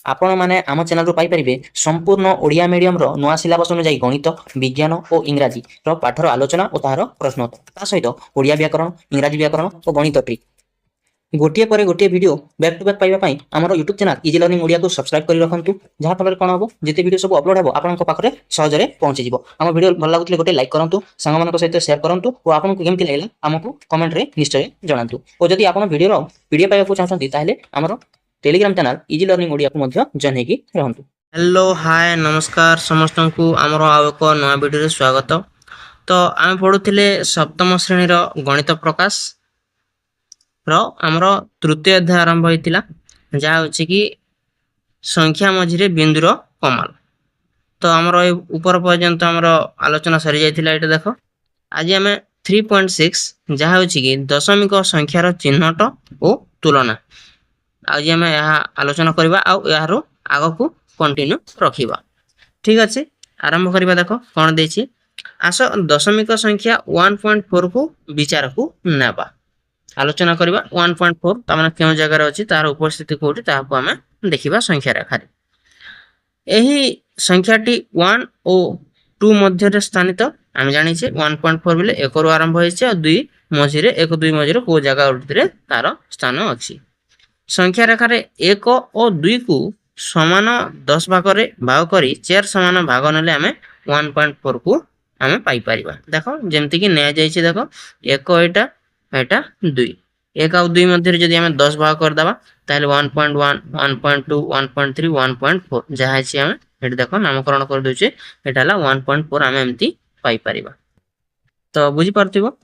आपण मैंने आम चैनल पाइपर संपूर्ण ओडिया मीडियम नुआ सिलेबस अनुसार गणित विज्ञान और इंग्राजी पाठर आलोचना और तार प्रश्नोत्तर सहित ओडिया व्याकरण इंग्राजी व्याकरण और गणित ट्रिक गोटे पर गोटे वीडियो बैक टू बैक पाइबापी आम YouTube channel easy learning Odia को सब्सक्राइब कर रखु जहाँफल कौन हम जिते वीडियो सब अपलोड हो आपंक पाखे सहजरे पहुँची आम वीडियो भल लगुले गोटे लाइक करूँ सांग सहित सेयार करूँ और आपको केमती लगे आमको कमेंट में निश्चय जनातु और जदि आप वीडियो पीडीएफ पाइबा चाहते हैं आमर Telegram channel easy learning Odia को जॉइन होगी रहंतु। हेलो हाय नमस्कार समस्त को आमर आउ एक नया वीडियो स्वागत। तो आम पढ़ुले सप्तम श्रेणी गणित प्रकाश आमर तृतीय अध्याय आरंभ होता जहाँ हूँ कि संख्या मझे बिंदुर कमाल। तो आमर ऊपर पर्यंत आमर आलोचना सरी जाइथिला। एटा देखो आज आम 3.6 जहाँ हूँ कि दशमिक संख्यार चिन्हट और तुलना आज आम आलोचना करवा यार आग को कंटिन्यू रखा। ठीक अच्छे आरंभ करवा। देख कौन देछि आस दशमिक संख्या 1.4 को विचार को नेबा आलोचना करवा। 1.4 तमाने क्यों जगह अच्छी तार उपस्थिति कोठी ताहाको आमे देखिबा संख्या रेखा रे। एही संख्याटी 1 और 2 मध्य स्थानित आम जानी 1.4 बेले 1 रु आरंभ होइছে और 2 मझिरे 1 2 मझिरे को जगह उठिरे तार स्थान अछि। संख्या रेखा रे 1 और 2 को समान 10 भाग रे भाग करी 4 समान भाग नेले आमे 1.4 को आमे पाई परिबा। देखो जेमति कि नया जाइछि। देखो 1 एटा एटा 2 1 और 2 मध्य जदि आमे 10 भाग कर दबा ताले 1.1 1.2 1.3 1.4 जहाँ अछि आमे एटा देखो नामकरण कर दोचे एटा ला 1.4 आमे एमति पाई परिबा। तो बुझी परथिबो।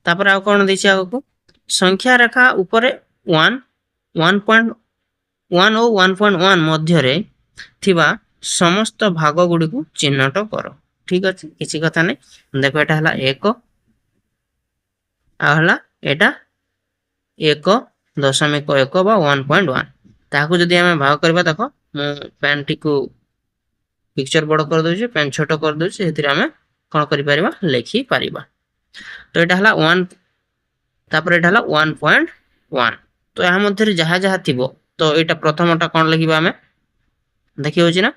तापर आ कोन देछि आगो संख्या रेखा ऊपर 1 1.1 और 1.1 मध्य रे थिबा समस्त भाग गुडी को चिन्हट करो। ठीक अछि किछि कथा नै। देखो एटा हला 1 आ हला एटा 1.1 बा 1.1 ताको जदि हमें भाग करबा। देखो मु पेन टी को पिक्चर बड़ कर दोछि पेन छोटो कर दोछि हेतिर हमें कोन करि परिबा लेखि परिबा। तो एटा हला 1 तापर एटा हला 1.1 तो यहाँ मध्य जहाँ जहाँ थिबो तो एटा प्रथमटा कोन लिखिबा हमें देखि होछि ना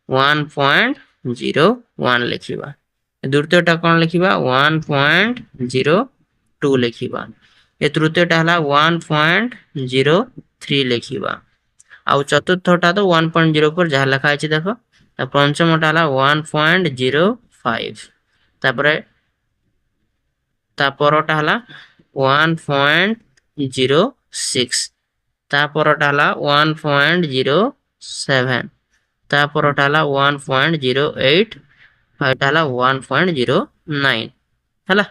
1.01 लिखिबा। द्वितीयटा कोन लिखिबा 1.02 लिखिबा। ए तृतीयटा हला 1.03 लिखिबा। आ चतुर्थटा तो 1.0 पर जहाँ लिखा अछि। देखो पंचमटा हला 1.05 तापर तापरटा हला 1.06 तापरटा हला 1.07 तापरटा हला 1.08 एटा हला 1.09 हला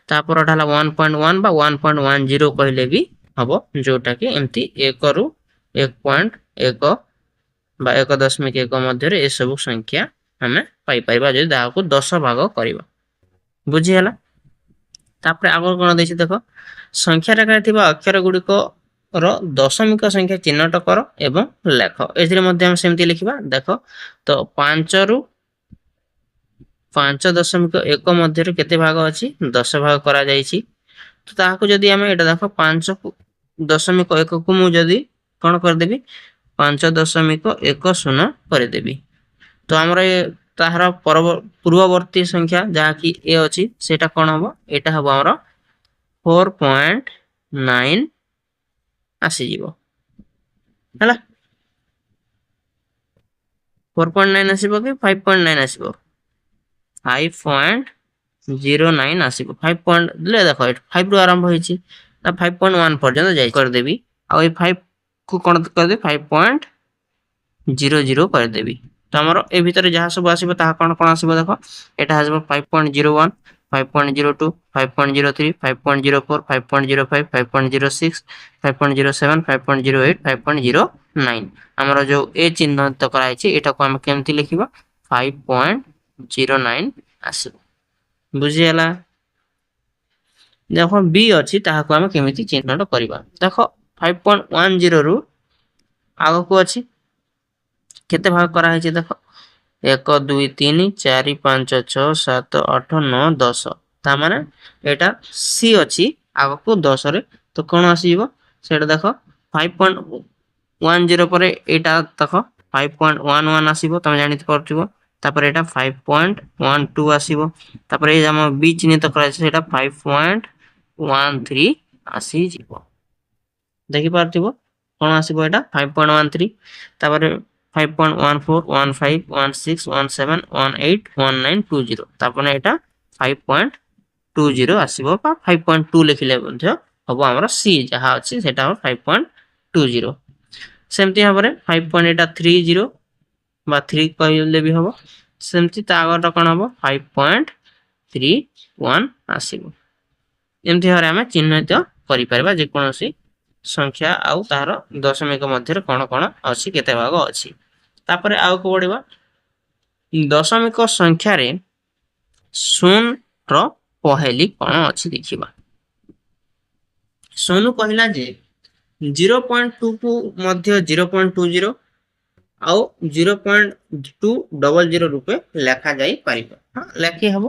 तापरटा हला 1.1 बा 1.10 कहले भी हबो जोटा कि एमती 1 रु 1.1 बा 1.1 मध्य रे ए सब संख्या हमें पाई परिबा जदि दाहा को 10 भाग करिबा। बुझी हला। तापर आगर कोन देछि। देखो संख्या रेखा थिबा अक्षर गुडी को रो दशमिक संख्या चिन्हट करो एवं लेख। एथिरे मध्य हम सेमति लिखिबा। देखो तो 5 रु 5.1 मध्य रे केते भाग अछि 10 भाग करा जाइछि। तो ताहाको जदि हमें एटा देखो 5.1 को मु जदि कोन कर देबी 5.10 कर देबी। तो हमर ताहार पूर्ववर्ती संख्या जहाँ कि ए अछि सेटा कोन हबो एटा हबो हमर 4.9 आसी जीवो हला 4.9 आसीबो कि 5.9 आसीबो 5.09 आसीबो 5 ले देखो 5 रु आरंभ होइछि त 5.1 पर्यंत जाई कर देबी। आ ए 5 को कोन कर दे 5.00 कर देबी। तो हमर ए भीतर जहाँ सब आसीबो ताहा कोन कोन आसीबो। देखो एटा आसीबो 5.01 5.02 5.03 5.04 5.05 5.06 5.07 5.08 5.09 हमर जो ए चिन्हित कराइछि एटा को हम केमति लिखिबा 5.09 आसीबो। बुझी हला। देखो बी अछि ताहा को हम केमिति चिन्हित करबा। देखो 5.10 रु आगो को अछि केते भाग करा है। देखो 1 2 3 4 5 6 7 8 9 10 ତା ମାନେ ଏଟା ସି ଅଛି ଆଗକୁ 10 ରେ ତ କଣ ଆସିବ ସେଟା ଦେଖ 5.10 ପରେ ଏଟା ଦେଖ 5.11 ଆସିବ ତମେ ଜାଣି ପାରୁଥିବ ତାପରେ ଏଟା 5.12 ଆସିବ ତାପରେ ଏ ଆମ ବি ଚିହ୍ନିତ କରାଯାଇଛି ସେଟା 5.13 ଆସିଯିବ ଦେଖି ପାରୁଥିବ କଣ ଆସିବ ଏଟା 5.13 ତାପରେ 5.14 15 16 17 18 19 20 ତାପରେ ଏଟା 5.20 ଆସିବ ବା 5.2 ଲେଖିଲେ ମଧ୍ୟ ହବ ଆମର ସି ଯାହା ଅଛି ସେଟା ହବ 5.20 ସେମିତି ଭାବରେ 5.30 ବା 3 କହିଲେ ବି ହବ ସେମିତି ତା ଆଗଟା କଣ ହବ 5.31 ଆସିବ ଏମିତି ଭାବରେ ଆମେ ଚିହ୍ନିତ କରିପାରିବା ଯେକୌଣସି ସଂଖ୍ୟା ଆଉ ତାହାର ଦଶମିକ ମଧ୍ୟରେ କଣ କଣ ଅଛି କେତେ ଭାଗ ଅଛି ତାପରେ ଆଗକୁ ବଢିବା ଦଶମିକ ସଂଖ୍ୟାରେ ଶୂନ ର ପହେଲି କଣ ଅଛି ଦେଖିବା ସୋନୁ କହିଲା ଯେ 0.2 କୁ ମଧ୍ୟ 0.20 ଆଉ 0.200 ରୂପେ ଲେଖା ଯାଇ ପାରିବ ଲେଖି ହବ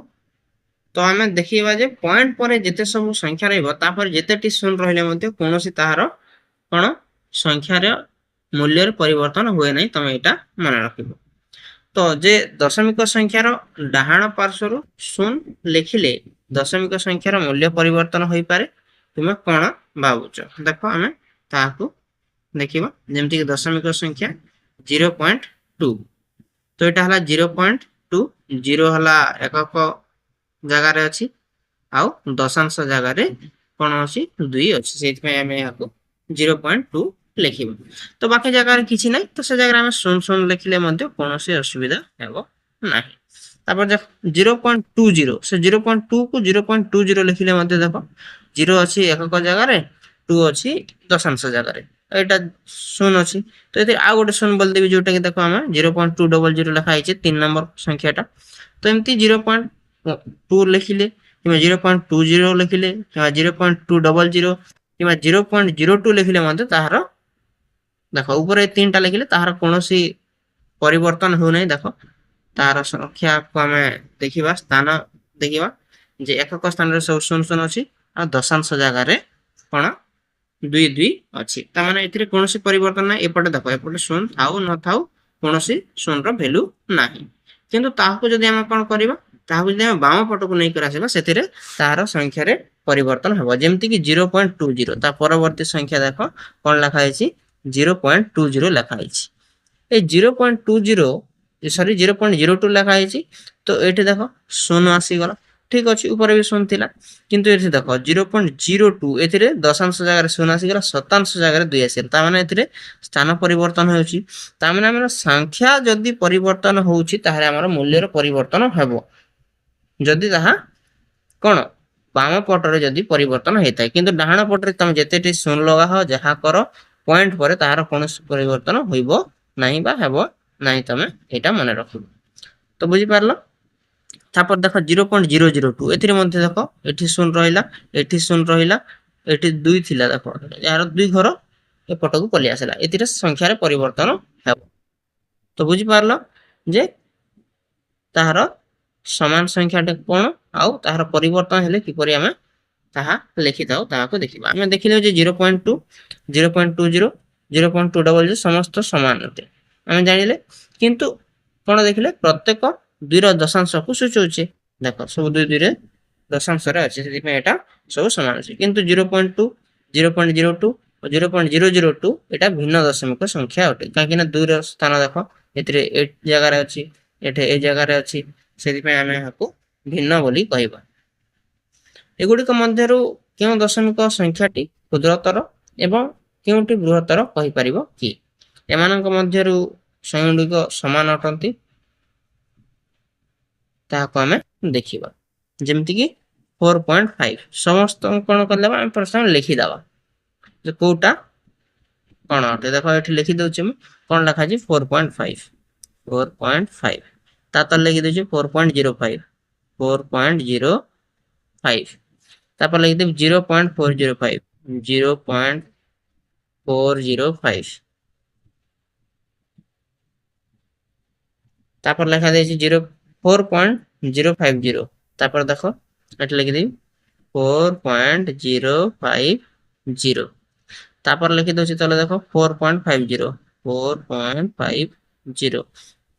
ତ ଆମେ ଦେଖିବା ଯେ ପଏଣ୍ଟ ପରେ ଯେତେ ସବୁ ସଂଖ୍ୟା ରହିବ ତାପରେ ଯେତେଟି ଶୂନ ରହିଲେ ମଧ୍ୟ କୌଣସି ତାହାର କଣ ସଂଖ୍ୟାର ମୂଲ୍ୟରେ ପରିବର୍ତ୍ତନ ହୁଏ ନାହିଁ ତମେ ଏଇଟା ମନେ ରଖିବ ତ ଯେ ଦଶମିକ ସଂଖ୍ୟାର ଡାହାଣ ପାର୍ଶ୍ୱରୁ ଶୂନ ଲେଖିଲେ ଦଶମିକ ସଂଖ୍ୟାର ମୂଲ୍ୟ ପରିବର୍ତ୍ତନ ହୋଇପାରେ ତୁମେ କଣ ଭାବୁଛ ଦେଖ ଆମେ ତାହାକୁ ଦେଖିବା ଯେମିତି କି ଦଶମିକ ସଂଖ୍ୟା 0.2 ତ ଏଟା ହେଲା 0.2 0 ହେଲା ଏକକ ଜାଗାରେ ଅଛି ଆଉ ଦଶାଂଶ ଜାଗାରେ କଣ ଅଛି 2 ଅଛି ସେଇଥିପାଇଁ ଆମେ ଏହାକୁ 0.2 ଲେଖିବା ତ ବାକି ଜାଗାରେ କିଛି ନାହିଁ ତ ସେ ଜାଗାରେ ଆମେ ଶୂନ ଶୂନ ଲେଖିଲେ ମଧ୍ୟ କୌଣସି ଅସୁବିଧା ହେବ ନାହିଁ ତାପରେ ଦେଖ 0.20 ସେ 0.2 କୁ 0.20 ଲେଖିଲେ ମଧ୍ୟ ଦେଖ 0 ଅଛି ଏକକ ଜାଗାରେ 2 ଅଛି ଦଶାଂଶ ଜାଗାରେ ଏଇଟା ଶୂନ ଅଛି ତ ଏଥିରେ ଆଉ ଗୋଟେ ଶୂନ ବୋଲିଦେବି ଯୋଉଟା କି ଦେଖ ଆମେ 0.200 ଲେଖା ହେଇଛି 3 ନମ୍ବର ସଂଖ୍ୟାଟା ତ ଏମିତି 0.2 ଲେଖିଲେ କିମ୍ବା 0.20 ଲେଖିଲେ କିମ୍ବା 0.200 କିମ୍ବା 0.02 ଲେଖିଲେ ମଧ୍ୟ ତାହାର ଦେଖ ଉପରେ 3ଟା ଲେଖିଲେ ତାହାର କୌଣସି ପରିବର୍ତ୍ତନ ହେଉନାହିଁ ଦେଖ ତାହାର ସଂଖ୍ୟାକୁ ଆମେ ଦେଖିବା ସ୍ଥାନ ଦେଖିବା ଯେ ଏକକ ସ୍ଥାନରେ ସବୁ ଶୂନ ଶୂନ ଅଛି ଆଉ ଦଶାଂଶ ଜାଗାରେ କଣ 2 2 ଅଛି ତା ମାନେ ଏଥିରେ କୌଣସି ପରିବର୍ତ୍ତନ ନାହିଁ ଏପଟେ ଦେଖ ଏପଟେ ଶୂନ ଥାଉ ନଥାଉ କୌଣସି ଶୂନର ଭ୍ୟାଲୁ ନାହିଁ କିନ୍ତୁ ତାହାକୁ ଯଦି ଆମେ କଣ କରିବା ତାହାକୁ ଯଦି ଆମେ ବାମ ପଟକୁ ନେଇକରି ଆସିବା ସେଥିରେ ତାହାର ସଂଖ୍ୟାରେ ପରିବର୍ତ୍ତନ ହେବ ଯେମିତି କି 0.20 ତା ପରବର୍ତ୍ତୀ ସଂଖ୍ୟା ଦେଖ କଣ ଲେଖା ହେଇଛି 0.20 ଲେଖା ହେଇଛି ଏ 0.20 ସରି 0.02 ଲେଖା ହେଇଛି ତ ଏଠି ଦେଖ ଶୂନ ଆସିଗଲା ଠିକ ଅଛି ଉପରେ ବି ଶୂନ ଥିଲା କିନ୍ତୁ ଏଠି ଦେଖ 0.02 ଏଥିରେ ଦଶାଂଶ ଜାଗାରେ ଶୂନ ଆସିଗଲା ଶତାଂଶ ଜାଗାରେ 2 ଆସିଲା ତା ମାନେ ଏଥିରେ ସ୍ଥାନ ପରିବର୍ତ୍ତନ ହେଉଛି ତା ମାନେ ଆମର ସଂଖ୍ୟା ଯଦି ପରିବର୍ତ୍ତନ ହେଉଛି ତାହେଲେ ଆମର ମୂଲ୍ୟର ପରିବର୍ତ୍ତନ ହେବ ଯଦି ତାହା କଣ ବାମ ପଟରେ ଯଦି ପରିବର୍ତ୍ତନ ହେଇଥାଏ କିନ୍ତୁ ଡାହାଣ ପଟରେ ତମେ ଯେତେଟି ଶୂନ ଲଗାଅ ଯାହା କର ପଏଣ୍ଟ ପରେ ତାହାର କୌଣସି ପରିବର୍ତ୍ତନ ହୋଇବ ନାହିଁ ବା ହେବ ନାହିଁ ତମେ ଏଇଟା ମନେ ରଖିବ ତ ବୁଝିପାରିଲ ତାପରେ ଦେଖ 0.002 ଏଥିରେ ମଧ୍ୟ ଦେଖ ଏଠି ଶୂନ ରହିଲା ଏଠି ଶୂନ ରହିଲା ଏଠି 2 ଥିଲା ଦେଖ ଏହାର 2 ଘର ଏପଟକୁ ପଳେଇ ଆସିଲା ଏଥିରେ ସଂଖ୍ୟାରେ ପରିବର୍ତ୍ତନ ହେବ ତ ବୁଝିପାରିଲ ଯେ ତାହାର ସମାନ ସଂଖ୍ୟାଟେ କଣ ଆଉ ତାହାର ପରିବର୍ତ୍ତନ ହେଲେ କିପରି ଆମେ ତାହା ଲେଖିଥାଉ ତାହାକୁ ଦେଖିବା ଆମେ ଦେଖିଲେ ଯେ 0.2 0.20 0.200 ସମସ୍ତ ସମାନ ଅଟେ ଆମେ ଜାଣିଲେ କିନ୍ତୁ କଣ ଦେଖିଲେ ପ୍ରତ୍ୟେକ 2 ର ଦଶାଂଶକୁ ସୂଚାଉଛି ଦେଖ ସବୁ 2 2 ରେ ଦଶାଂଶରେ ଅଛି ସେଥିପାଇଁ ଏଟା ସବୁ ସମାନ ଅଛି କିନ୍ତୁ 0.2 0.02 ଓ 0.002 এটা ଭିନ୍ନ ଦଶମିକ ସଂଖ୍ୟା ଅଟେ କାହିଁକି ନା 2 ର ସ୍ଥାନ ଦେଖ ଏଥିରେ ଏ ଜାଗାରେ ଅଛି ଏଠି ଏ ଜାଗାରେ ଅଛି ସେଥିପାଇଁ ଆମେ ଏହାକୁ ଭିନ୍ନ ବୋଲି କହିବା ଏଗୁଡ଼ିକ ମଧ୍ୟରୁ କେଉଁ ଦଶମିକ ସଂଖ୍ୟାଟି କ୍ଷୁଦ୍ରତର ଏବଂ କେଉଁଟି ବୃହତ୍ତର କହିପାରିବ କି ଏମାନଙ୍କ ମଧ୍ୟରୁ ସଂଖ୍ୟାଗୁଡ଼ିକ ସମାନ ଅଟନ୍ତି ତାହାକୁ ଆମେ ଦେଖିବା ଯେମିତି କି 4.5 ସମସ୍ତ କଣ କରିଦେବା ଆମେ ପ୍ରଥମେ ଲେଖିଦେବା ଯେ କୋଉଟା କଣ ଅଟେ ଦେଖ ଏଠି ଲେଖି ଦଉଛି ମୁଁ କଣ ଲେଖା ଅଛି 4.5 ତା ତଳେ ଲେଖି ଦଉଛି 4.05 4.05 ତାପରେ ଲେଖିଦେବି 0.405 0.405 তারপর লেখা দিয়েছি 4.050 তারপর দেখো এটা লিখে দিই 4.050 তারপর লিখে দিচ্ছি তাহলে দেখো 4.50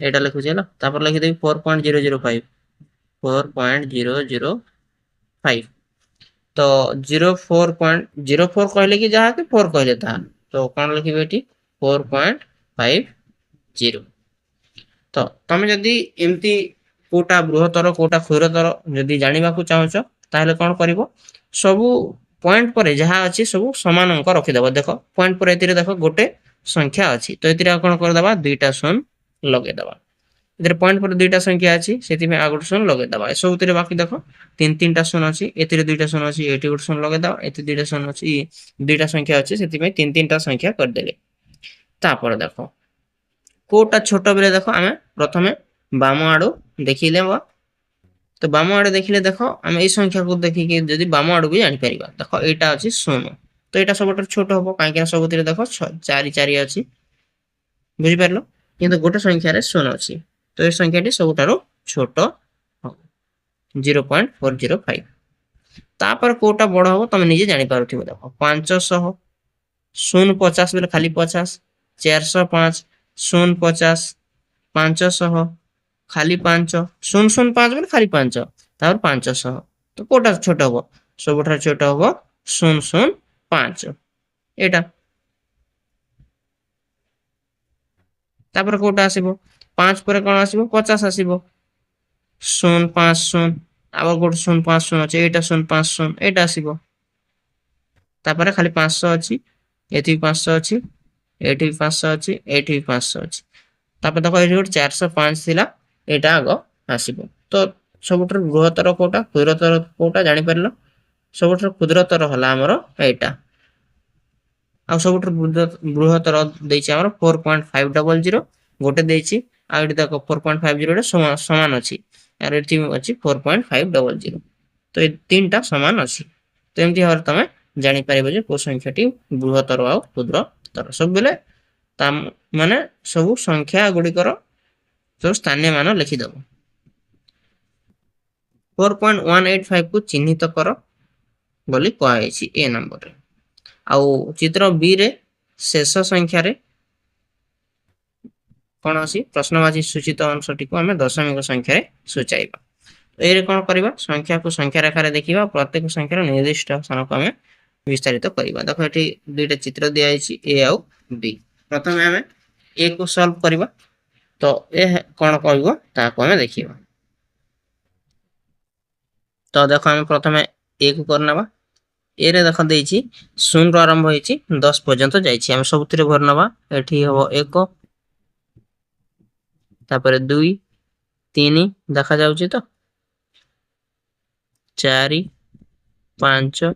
এটা লিখুছি হলো তারপর লিখে দিই 4.005 4.005 তো 04.04 कहले कि जहाँ के 4 कहले था तो कौन लिखिबे एटी 4.50 तो तमे जदि एमती कोटा बृहत्तर कोटा क्षुद्रतर जदि जानिबाकू चाहूछ ताहले कोन करिवो सबु पॉइंट परे जहाँ अछि सबु समान अंक रखि देबो देखो पॉइंट परे एतिरे देखो गोटे संख्या अछि तो एतिरे कोन कर देबा दुईटा शून्य लगे देबा इधर पॉइंट पर दुईटा संख्या अछि सेति में आ गोटे शून्य लगे देबा ए सब तिरे बाकी देखो तीन शून्य अछि एतिरे दुईटा शून्य अछि एति गोटे शून्य लगे देबा एति दुईटा शून्य अछि दुईटा संख्या अछि सेति में तीनटा संख्या कर देले तापर देखो कोटा छोट बेले देखो आमे प्रथमे बाम आडो देखिले तो बाम आडे देखिले देखो आमे ए संख्या को देखिके जदि बाम आडो भी जानि परिबा देखो एटा अछि शून्य तो एटा सबटर छोट हबो काहे कि सब तिरे देखो 4 अछि बुझि परलो किंतु गोटे संख्या रे शून्य अछि तो ए संख्याटी सबटारो छोट 0.405 तापर कोटा बड़ हबो तमे निजे जानि पारुथिबो देखो 500 शून्य 50 बेले खाली 50 405 शून्य 50 500 खाली 5 शून्य शून्य 5 बेले खाली 5 तापर 500 तो कोटा छोट हबो सबठार छोट हबो 005 एटा तापर कोटा आसीबो 5 पर कोन आसीबो 50 आसीबो 050 आबर गोट 050 अछि एटा 050 एटा आसीबो तापर खाली 500 अछि एथि 500 अछि एथि 500 अछि एथि 500 अछि तापर देखो एथि गोट 405 थिला एटा आगो आसीबो तो सबटर बृहत्तर कोटा क्षुद्रतर कोटा जानि परलो सबटर क्षुद्रतर हला हमर एटा आ सबटर बृहत्तर देछि हमर 4.500 गोटे देछि आ एटी देखो 4.50 रे समान अछि आर एटी अछि 4.500 तो ए तीनटा समान अछि तो एमती हर तमे जानि परिबो जे को संख्याटी बृहत्तर आ क्षुद्रतर सब बेले ता माने सब संख्या गुडी कर सब स्थानीय मान लिखि दबो 4.185 को चिन्हित कर बोली कहै छी ए नंबर रे आ चित्र बी रे शेष संख्या रे कोन अछि प्रश्नवाची सूचित अंशटी को हमें दशमिक संख्या रे सूचाइबा तो ए रे कोन करबा संख्या को संख्या रेखा रे देखिबा प्रत्येक संख्या रे निर्दिष्ट स्थान को हमें विस्तारित करबा देखो एठी दुईटा चित्र दिया आइछि ए आ बी प्रथमे हमें ए को सॉल्व करबा तो ए कोन कहबो ता को हमें देखिबा तो देखो हमें प्रथमे ए को करनबा ए रे देखो देछि 0 रो आरंभ होइछि 10 पर्यंत जाइछि हम सबथिरे भरनबा एठी हबो 1 तापर 2 3 देखा जाउछि तो 4 5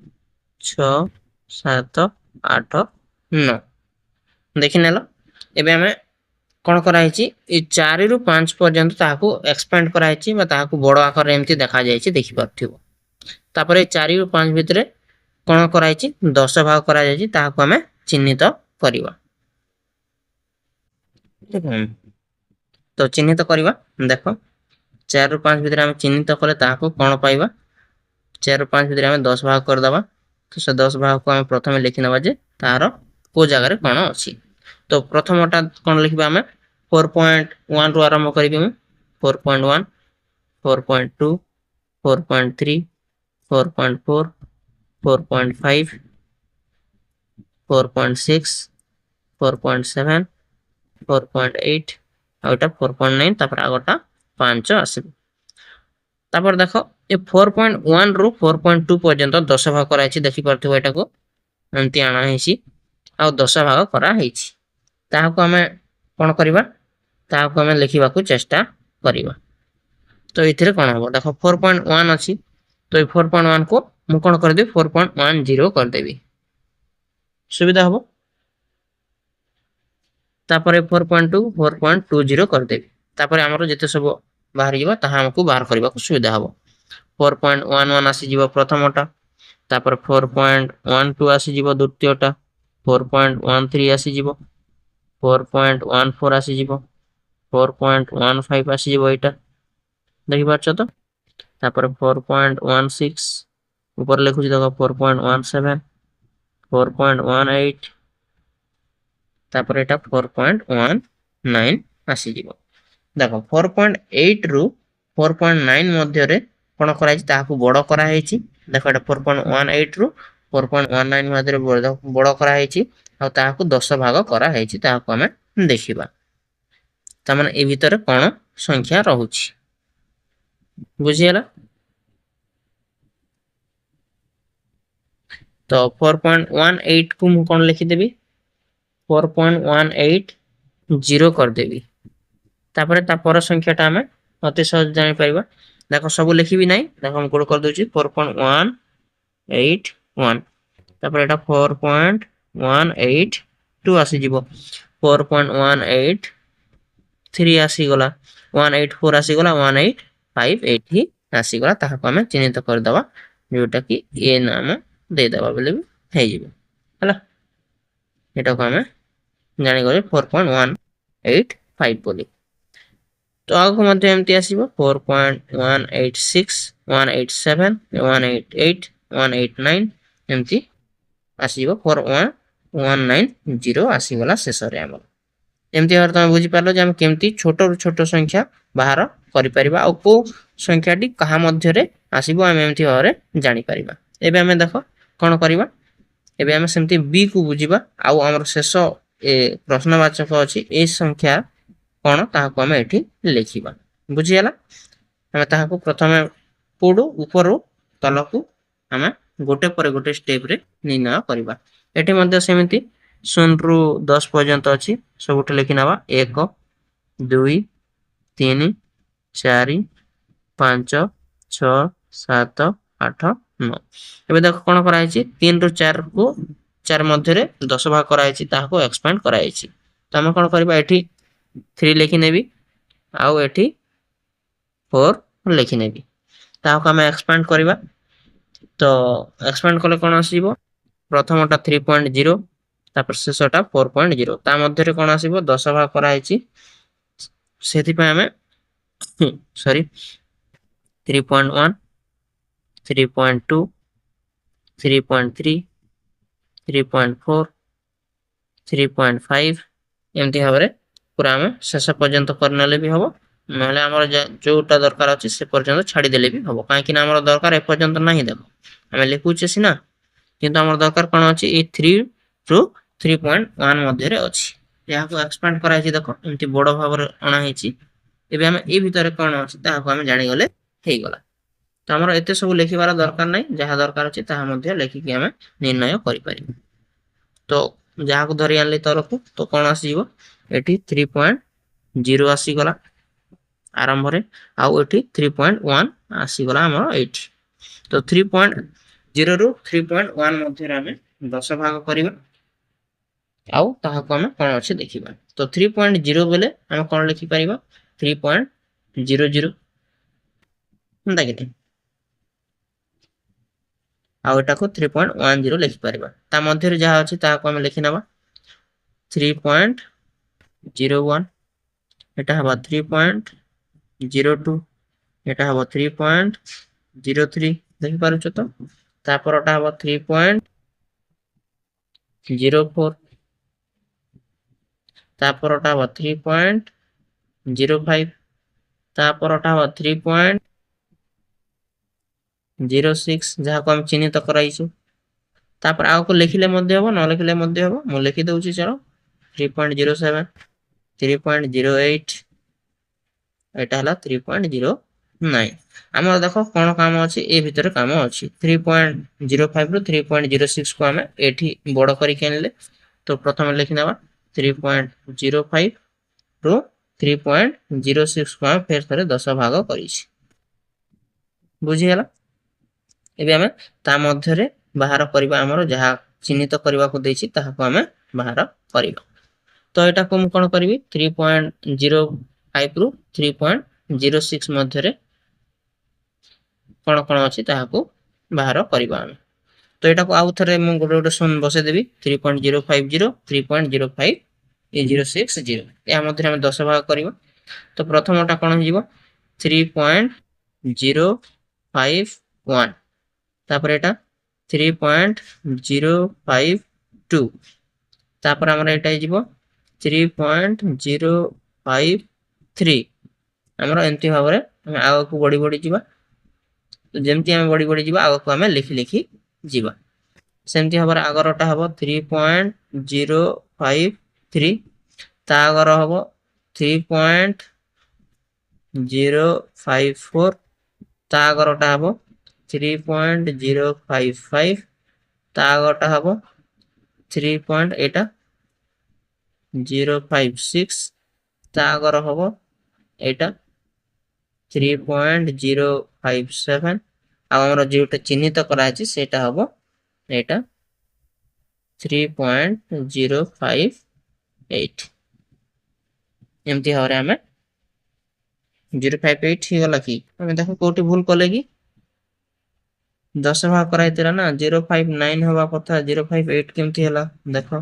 6 7 8 9 देखि नेलो एबे हमें कोन कराइछि ए 4 रु 5 पर्यंत ताको एक्सपेंड कराइछि बा ताको बड़ आकार एमति देखा जाइछि देखि परथिबो तापर 4 रु 5 भितरे कोन कराइछि 10 भाग करा जाइछि ताको हमें चिन्हित करिवा तो चिन्हित करिवा देखो 4 रु 5 भितरे हम चिन्हित कले ताको कोन पाइबा 4 रु 5 भितरे हम 10 भाग कर दबा तो से 10 भाग को हम प्रथमे लिखि नबा जे तारो को जगह रे कोन अछि तो प्रथमटा कोन लिखबा हम 4.1 रु आरंभ करिबे हम 4.1 4.2 4.3 4.4 4.5 4.6 4.7 4.8 आउटा 4.9 तापर आगोटा 5 आसीबो तापर देखो ए 4.1 रु 4.2 पर्यंत 10 भाग कराइछि देखि परथिबो एटा को एंती आना हेछि आ 10 भाग करा हेछि ताहाको हमें कोन करबा ताहाको हमें लिखिबा को चेष्टा करबा तो इथिरे कोन हबो देखो 4.1 अछि तो ए 4.1 को मु कोन कर दे 4.10 कर देबी सुविधा हबो तापर 4.2 4.20 कर देबी तापर हमरो जते सब बाहर जीवा ताहा हमकु बाहर करबा को सुविधा हबो 4.11 आसी जीवो प्रथमटा तापर 4.12 आसी जीवो द्वितीयटा 4.13 आसी जीवो 4.14 आसी जीवो 4.15 ଆସିଯିବ ଏଇଟା, ଦେଖିପାରୁଛ ତ। ତାପରେ 4.16 ଉପରେ ଲେଖୁଛି ଦେଖ, 4.17, 4.18, ତାପରେ ଏଇଟା 4.19 ଆସିଯିବ। ଦେଖ 4.8 ରୁ 4.9 ମଧ୍ୟରେ କଣ କରାଯାଇଛି, ତାହାକୁ ବଡ଼ କରାହେଇଛି। ଦେଖ ଏଟା 4.18 ରୁ 4.19 ମଧ୍ୟରେ ବଡ଼ କରାହେଇଛି, ଆଉ ତାହାକୁ 10 ଭାଗ କରାହେଇଛି, ତାହାକୁ ଆମେ ଦେଖିବା। ତାମାନେ ଏ ଭିତରେ କଣ ସଂଖ୍ୟା ରହୁଛି, ବୁଝିହେଲା। ତ 4.18 କୁ ମୁଁ କଣ ଲେଖିଦେବି, 4.18 କରିଦେବି। ତାପରେ ତା ପର ସଂଖ୍ୟାଟା ଆମେ ଅତି ସହଜ ଜାଣିପାରିବା। ଦେଖ ସବୁ ଲେଖିବି ନାହିଁ, ଦେଖ ମୁଁ କୋड କରିଦଉଛି 4.181, ତାପରେ ଏଟା 4.182 ଆସିଯିବ, 4.183 ଆସିଗଲା, 184 ଆସିଗଲା, 185 ଏଇଠି ଆସିଗଲା। ତାହାକୁ ଆମେ ଚିହ୍ନିତ କରିଦବା, ଯୋଉଟା କି ଏ ନାମ ଦେଇଦବା ବୋଲେ ବି ହେଇଯିବ ହେଲା। ଏଟାକୁ ଆମେ ଜାଣିଗଲେ 4.185 ବୋଲି। ତ ଆଗକୁ ମଧ୍ୟ ଏମିତି ଆସିବ 4.186, 187, 188, 189 ଏମିତି ଆସିଯିବ, 4190 ଆସିଗଲା ଶେଷରେ ଆମର। ଏମିତି ଭାବରେ ତମେ ବୁଝିପାରିଲ ଯେ ଆମେ କେମିତି ଛୋଟରୁ ଛୋଟ ସଂଖ୍ୟା ବାହାର କରିପାରିବା, ଆଉ କୋଉ ସଂଖ୍ୟାଟି କାହା ମଧ୍ୟରେ ଆସିବ ଆମେ ଏମିତି ଭାବରେ ଜାଣିପାରିବା। ଏବେ ଆମେ ଦେଖ କଣ କରିବା, ଏବେ ଆମେ ସେମିତି b କୁ ବୁଝିବା, ଆଉ ଆମର ଶେଷ ପ୍ରଶ୍ନବାଚକ ଅଛି ଏ ସଂଖ୍ୟା କଣ ତାହାକୁ ଆମେ ଏଠି ଲେଖିବା, ବୁଝିହେଲା। ଆମେ ତାହାକୁ ପ୍ରଥମେ ପଡୁ ଉପରୁ ତଳକୁ ଆମେ ଗୋଟେ ପରେ ଗୋଟେ ଷ୍ଟେପରେ ନିର୍ଣ୍ଣୟ କରିବା। ଏଠି ମଧ୍ୟ ସେମିତି 0 ରୁ 10 ପର୍ଯ୍ୟନ୍ତ ଅଛି, ସବୁଠି ଲେଖି ନେବା 1, 2, 3, 4, 5, 6, 7, 8, 9। ଏବେ ଦେଖ କଣ କରାହେଇଛି, 3 ରୁ 4 କୁ 4 ମଧ୍ୟରେ 10 ଭାଗ କରାହେଇଛି, ତାହାକୁ ଏକ୍ସପାଣ୍ଡ କରାହେଇଛି। ତ ଆମେ କଣ କରିବା, ଏଠି 3 ଲେଖିନେବି, ଆଉ ଏଠି 4 ଲେଖିନେବି, ତାହାକୁ ଆମେ ଏକ୍ସପାଣ୍ଡ କରିବା। ତ ଏକ୍ସପାଣ୍ଡ କଲେ କଣ ଆସିବ, ପ୍ରଥମଟା 3.0, ତାପରେ ଶେଷଟା 4.0, ତା ମଧ୍ୟରେ କଣ ଆସିବ 10 ଭାଗ କରାହେଇଛି, ସେଥିପାଇଁ ଆମେ 3.1, 3.2, 3.3, 3.4, 3.5 ଏମିତି ଭାବରେ ପୁରା ଆମେ ଶେଷ ପର୍ଯ୍ୟନ୍ତ କରିନେଲେ ବି ହବ, ନହେଲେ ଆମର ଯୋଉଟା ଦରକାର ଅଛି ସେ ପର୍ଯ୍ୟନ୍ତ ଛାଡ଼ିଦେଲେ ବି ହବ। କାହିଁକି ନା ଆମର ଦରକାର ଏପର୍ଯ୍ୟନ୍ତ ନାହିଁ, ଦେଖ ଆମେ ଲେଖୁଛେ ସିନା, କିନ୍ତୁ ଆମର ଦରକାର କଣ ଅଛି, ଏଇ 3 ରୁ 3.1 ମଧ୍ୟରେ ଅଛି, ଏହାକୁ ଏକ୍ସପାଣ୍ଡ କରାହେଇଛି। ଦେଖ ଏମିତି ବଡ଼ ଭାବରେ ଅଣା ହେଇଛି। ଏବେ ଆମେ ଏ ଭିତରେ କଣ ଅଛି ତାହାକୁ ଆମେ ଜାଣିଗଲେ ହେଇଗଲା। ତ ଆମର ଏତେ ସବୁ ଲେଖିବାର ଦରକାର ନାହିଁ, ଯାହା ଦରକାର ଅଛି ତାହା ମଧ୍ୟ ଲେଖିକି ଆମେ ନିର୍ଣ୍ଣୟ କରିପାରିବା। ତ ଯାହାକୁ ଧରି ଆଣିଲି ତଳକୁ, ତ କଣ ଆସିଯିବ, ଏଠି 3.0 ଆସିଗଲା ଆରମ୍ଭରେ, ଆଉ ଏଠି 3.1 ଆସିଗଲା ଆମର ଏଇଠି। ତ 3.0 ରୁ 3.1 ମଧ୍ୟରେ ଆମେ 10 ଭାଗ କରିବା, ଆଉ ତାହାକୁ ଆମେ କଣ ଅଛି ଦେଖିବା। ତ 3.0 ବେଲେ ଆମେ କଣ ଲେଖିପାରିବା, 3.00 ଆଉ ଏଟାକୁ 3.10 ଲେଖିପାରିବା। ତା ମଧ୍ୟରେ ଯାହା ଅଛି ତାହାକୁ ଆମେ ଲେଖିନେବା, 3.01, এটা হবা 3.02, এটা হবা 3.03, ଦେଖିପାରୁଛ ତ। ତାପରଟା ହବ 3.04, ତାପରଟା ହବ 3.05, ତାପରଟା ହବ 3.06, ଯାହାକୁ ଆମେ ଚିହ୍ନିତ କରାଇଛୁ। ତାପରେ ଆଗକୁ ଲେଖିଲେ ମଧ୍ୟ ହବ, ନ ଲେଖିଲେ ମଧ୍ୟ ହବ, ମୁଁ ଲେଖି ଦଉଛି ଚलो 3.07, 3.08, এটা ହେଲା 3.09। ଆମର ଦେଖ କଣ କାମ ଅଛି, ଏ ଭିତରେ କାମ ଅଛି। 3.05 ରୁ 3.06 କୁ ଆମେ ଏଠି ବଡ଼ କରିକି ଆଣିଲେ, ତ ପ୍ରଥମେ ଲେଖିନେବା 3.05 ରୁ 3.06 କୁ ଆମେ ଫେର ଥରେ 10 ଭାଗ କରିଛି, ବୁଝିଗଲା। ଏବେ ଆମେ ତା ମଧ୍ୟରେ ବାହାର କରିବା, ଆମର ଯାହା ଚିହ୍ନିତ କରିବାକୁ ଦେଇଛି ତାହାକୁ ଆମେ ବାହାର କରିବା। ତ ଏଟାକୁ ମୁଁ କଣ କରିବି, 3.05 ରୁ 3.06 ମଧ୍ୟରେ କଣ କଣ ଅଛି ତାହାକୁ ବାହାର କରିବା ଆମେ। ତ ଏଟାକୁ ଆଉ ଥରେ ମୁଁ ଗୋଟେ ଶୂନ ବସେଇଦେବି, 3.050, 3.05, 060, ଏହା ମଧ୍ୟରେ ଆମେ 10 ଭାଗ କରିବା। तो प्रथमटा कौन हो 3.051 तापर एटा 3.052 तापर हमर एटा हो 3.053 हमर एंती भाव रे हम आगो को बड़ी बड़ी जीवा तो जेमती हम बड़ी बड़ी जीवा आगो को हम लिखि लिखि जीवा सेमती हबर आगरटा हबो 3.053 ता आगर हबो 3.054 ता आगरटा हबो 3.055 ता आगरटा हबो 3.056 ता आगर हबो एटा 3.057 आ हमर जेटा चिन्हित करा अछि सेटा हबो एटा 3.058 एमती हरे हमें 058 ही गला कि हमें देखो कोटी भूल कले कि 10 भाग कराइतिला ना 059 हवा कथा 058 केमती हला देखो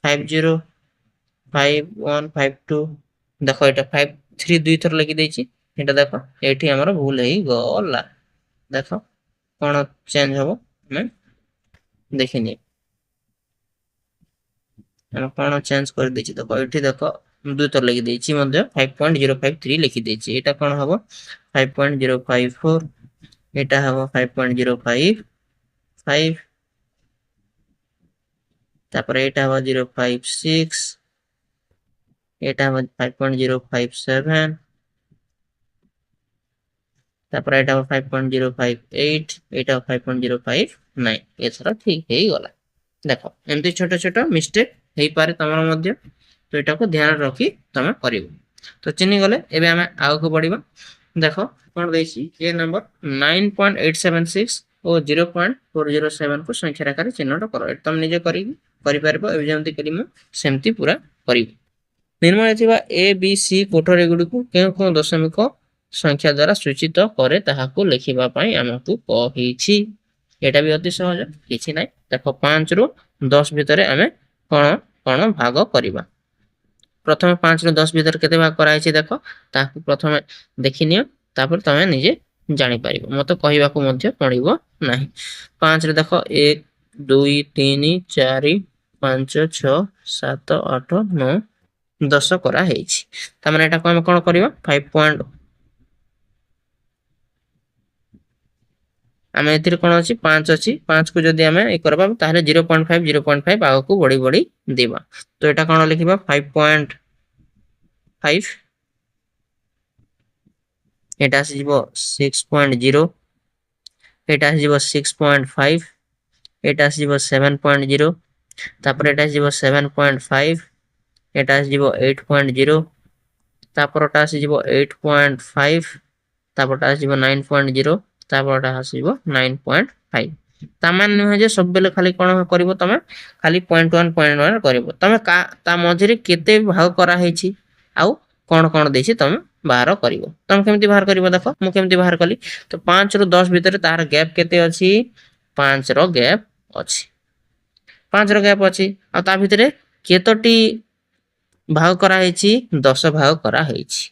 505152 देखो एटा 53 दुई थर लगी देछि एटा देखो एठी हमर भूल हेई गला देखो कोन चेंज हबो हमें देखिनी हम कोन चेंज कर देछि देखो एठी देखो दुई थर लगी देछि मध्ये 5.053 लिखि देछि एटा कोन हबो 5.054 एटा हबो 5.055 तापर एटा हबो 056 एटा हबो 5.057 तापर एटा हबो 5.058 एटा 5.059 एथरा ठीक हेई गला देखो एमती छोटा छोटा मिस्टेक हेई पारे तमरा मध्ये तो एटा को ध्यान रखी तमे करिवो तो चिन्ही गले एबे हमें आगो को बढ़िबा देखो कोन देछि ए नंबर 9.876 और 0.407 को संख्या आकार चिन्हट करो तुम निजे करि परबो एबे जेमति करिमु सेमति पूरा करिवो निर्माण थिबा ए बी सी कोठरी गुडी को केउ दशमिक संख्या द्वारा सूचित करे ताहाको लिखिबा पई हमकु कहिछि एटा भी अति सहज किछि नै देखो 5 रु 10 भितरे हमें कोन कोन भाग करिबा प्रथम 5 रु 10 भितर केते भाग कराइ छि देखो ताकू प्रथम देखिनियो तापर तमे निजे जानि परिबो मते कहिबा को मध्ये पड़िबो नाही 5 रे देखो 1 2 3 4 5 6 7 8 9 10 करा हेछि त माने एटा को हम कोन करिबा 5 पॉइंट आमे एतिर कोन अछि 5 अछि 5 को जदी हमें ए करबा ताले 0.5 आगो को बड़ी बड़ी देबा तो एटा कोन लिखिबा 5.5 एटा आसीबो 6.0 एटा आसीबो 6.5 एटा आसीबो 7.0 तापर एटा आसीबो 7.5 एटा आसीबो 8.0 तापर एटा आसीबो 8.5 तापर एटा आसीबो 9.0 तापर एटा आसीबो 9.5 तामान न जे सब बेले खाली कोन करबो तमे खाली 0.1 करबो तमे का ता मझिरे केते भाग करा हेछि आउ कोन कोन देछि तमे बाहर करिवो तम केमति बाहर करिवो देखो मु केमति बाहर कली तो 5 रु 10 भीतर तार गैप केते अछि 5 रो गैप अछि 5 रो गैप अछि आ ता भीतर केतोटी भाग करा हेछि 10 भाग करा हेछि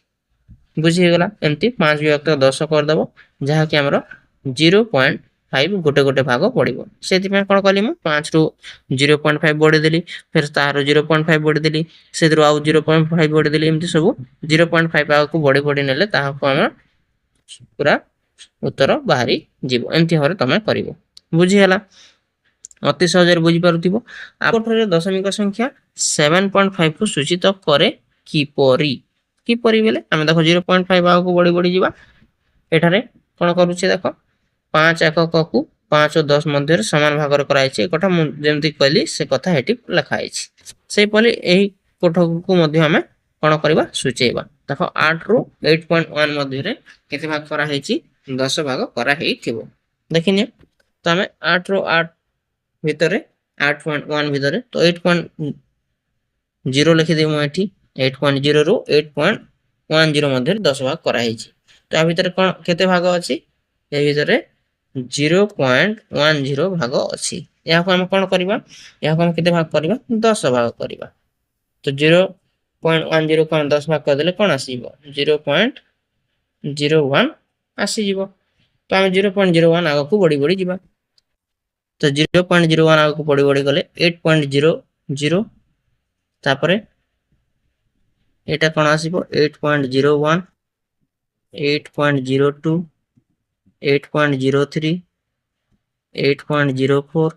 बुझि गेला एमति 5 विभक्त 10 कर दबो जहा कि हमरो 0.5 गोटे गोटे भाग पड़िबो सेति में कोन कली मु 5 रु 0.5 बोडी देली फिर तार 0.5 बोडी देली सेदरो आउ 0.5 बोडी देली एमति सब 0.5 आगो को बड़ी बड़ी नेले ताहा को हम पूरा उत्तर बाहरी जीवो एमति हरे तमे करिवो बुझि गेला अति सहजरे बुझि पारुथिबो आकोठरे दशमिक संख्या 7.5 को सूचित करे किपरि बेले हम देखो 0.5 आगो को बड़ी बड़ी जीवा एठारे कोन करूछि देखो 5 एकक को 5 और 10 मध्य समान भाग कराइ छै एकटा जेमति कहली से कथा हेटी लिखा छै से पले एही कोठ को मध्य हमें कोन करबा सूचेबा देखो 8 रु 8.1 मध्य रे केते भाग करा हेछि 10 भाग करा हेथिबो देखिने तो हमें 8 रु 8 भितरे 8.1 भितरे तो 8.0 लिखि देमु एठी 8.0 रु 8.10 मध्य 10 भाग करा हेछि तो आ भितरे कोन केते भाग अछि ए भितरे 0.10 भाग अछि या को हम कोन करबा या को हम केते भाग करबा 10 भाग करबा तो 0 0.10 को 10 भाग करदेले कौन आसीबो 0.01 आसीजिबो तो आम 0.01 आग को बढ़ी बढ़ी जीवा तो 0.01 आग को बढ़ी बढ़ी गले 8.00 तापरे एटा कौन आसीबो 8.01 8.02 8.03 8.04